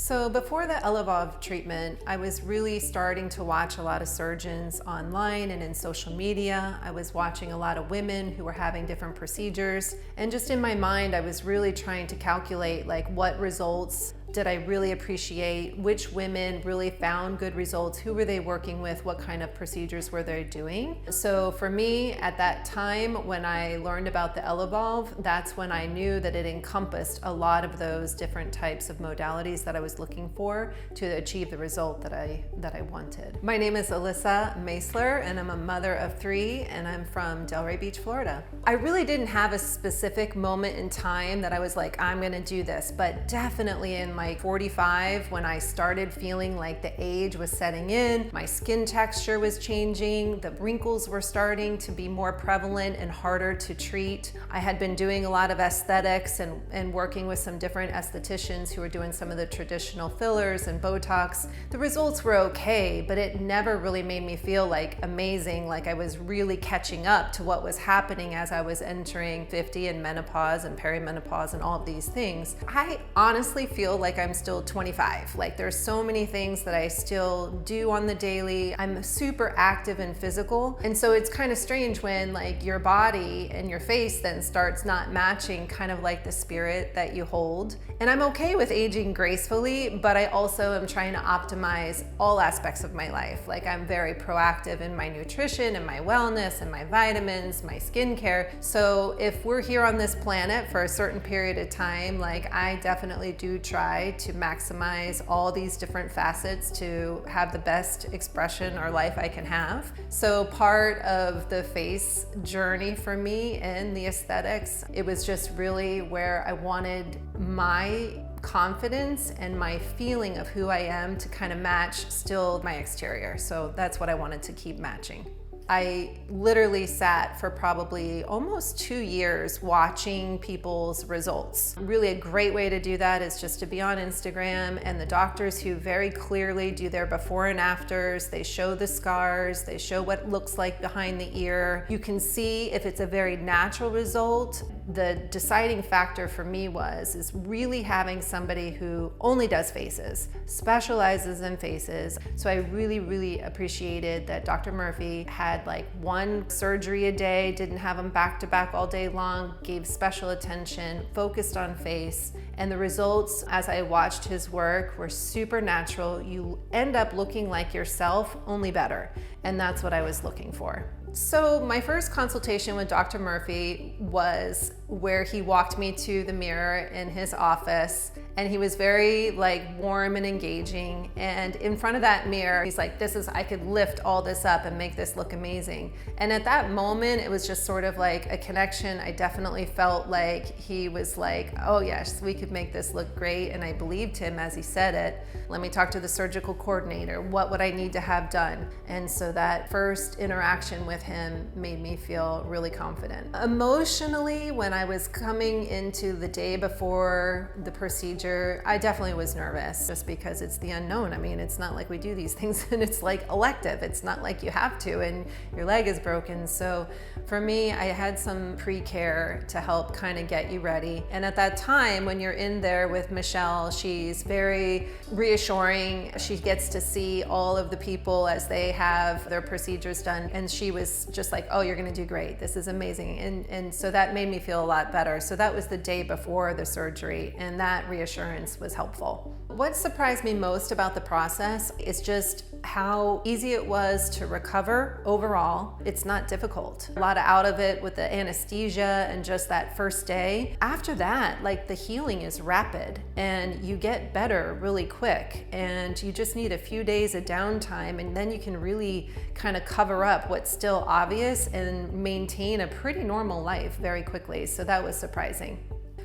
So before the Elévolve treatment, I was really starting to watch a lot of surgeons online and in social media. I was watching a lot of women who were having different procedures. And just in my mind, I was really trying to calculate what results did I really appreciate, which women really found good results, who were they working with, what kind of procedures were they doing. So for me, at that time, when I learned about the Elévolve, that's when I knew that it encompassed a lot of those different types of modalities that I was looking for to achieve the result that I wanted. My name is Elissa Maesler, and I'm a mother of 3, and I'm from Delray Beach, Florida. I really didn't have a specific moment in time that I was like, I'm gonna do this, but definitely in my 45, when I started feeling like the age was setting in, my skin texture was changing, the wrinkles were starting to be more prevalent and harder to treat. I had been doing a lot of aesthetics and working with some different estheticians who were doing some of the traditional fillers and Botox. The results were okay, but it never really made me feel amazing, like I was really catching up to what was happening as I was entering 50 and menopause and perimenopause and all of these things. I honestly feel like I'm still 25. There's so many things that I still do on the daily. I'm super active and physical. And so it's kind of strange when your body and your face then starts not matching kind of the spirit that you hold. And I'm okay with aging gracefully, but I also am trying to optimize all aspects of my life. I'm very proactive in my nutrition and my wellness and my vitamins, my skincare. So if we're here on this planet for a certain period of time, I definitely do try to maximize all these different facets to have the best expression or life I can have. So part of the face journey for me and the aesthetics, it was just really where I wanted my confidence and my feeling of who I am to kind of match still my exterior. So that's what I wanted to keep matching. I literally sat for probably almost 2 years watching people's results. Really a great way to do that is just to be on Instagram, and the doctors who very clearly do their before and afters, they show the scars, they show what it looks like behind the ear. You can see if it's a very natural result. The deciding factor for me is really having somebody who only does faces, specializes in faces. So I really appreciated that Dr. Murphy had 1 surgery a day, didn't have them back to back all day long, gave special attention, focused on face. And the results, as I watched his work, were super natural. You end up looking like yourself, only better. And that's what I was looking for. So my first consultation with Dr. Murphy was where he walked me to the mirror in his office, and he was very warm and engaging. And in front of that mirror, he's like, I could lift all this up and make this look amazing. And at that moment, it was just sort of a connection. I definitely felt like he was oh yes, we could make this look great. And I believed him as he said it. Let me talk to the surgical coordinator. What would I need to have done? And so that first interaction with him made me feel really confident. Emotionally, when I was coming into the day before the procedure, I definitely was nervous just because it's the unknown. I mean, it's not like we do these things and it's elective. It's not like you have to and your leg is broken. So for me, I had some pre-care to help kind of get you ready. And at that time, when you're in there with Michelle, she's very reassuring. She gets to see all of the people as they have their procedures done. And she was just oh, you're gonna do great. This is amazing. And so that made me feel a lot better. So that was the day before the surgery, and that reassurance was helpful. What surprised me most about the process is just how easy it was to recover overall. It's not difficult. A lot out of it with the anesthesia and just that first day. After that, the healing is rapid and you get better really quick, and you just need a few days of downtime, and then you can really kind of cover up what's still obvious and maintain a pretty normal life very quickly. So that was surprising.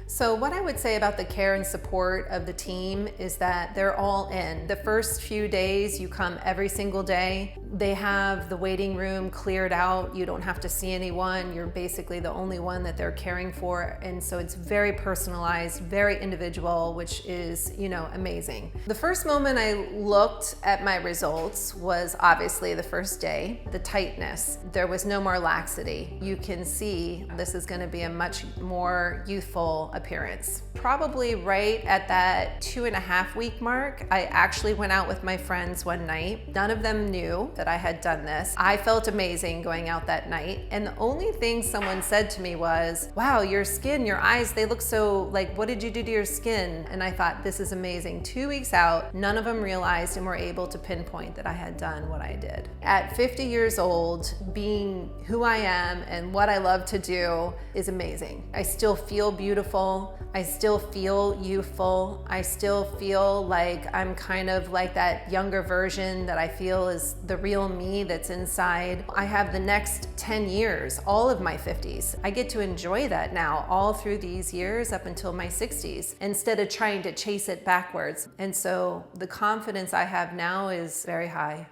So what I would say about the care and support of the team is that they're all in. The first few days, you come every single day. They have the waiting room cleared out. You don't have to see anyone. You're basically the only one that they're caring for. And so it's very personalized, very individual, which is, amazing. The first moment I looked at my results was obviously the first day. The tightness, there was no more laxity. You can see this is going to be a much more youthful appearance. Probably right at that 2.5-week mark, I actually went out with my friends one night. None of them knew that I had done this. I felt amazing going out that night. And the only thing someone said to me was, wow, your skin, your eyes, they look so, like, what did you do to your skin? And I thought, this is amazing. 2 weeks out, none of them realized and were able to pinpoint that I had done what I did. At 50 years old, being who I am and what I love to do is amazing. I still feel beautiful. I still feel youthful. I still feel like I'm kind of like that younger version that I feel is the real me that's inside. I have the next 10 years, all of my 50s. I get to enjoy that now all through these years up until my 60s instead of trying to chase it backwards. And so the confidence I have now is very high.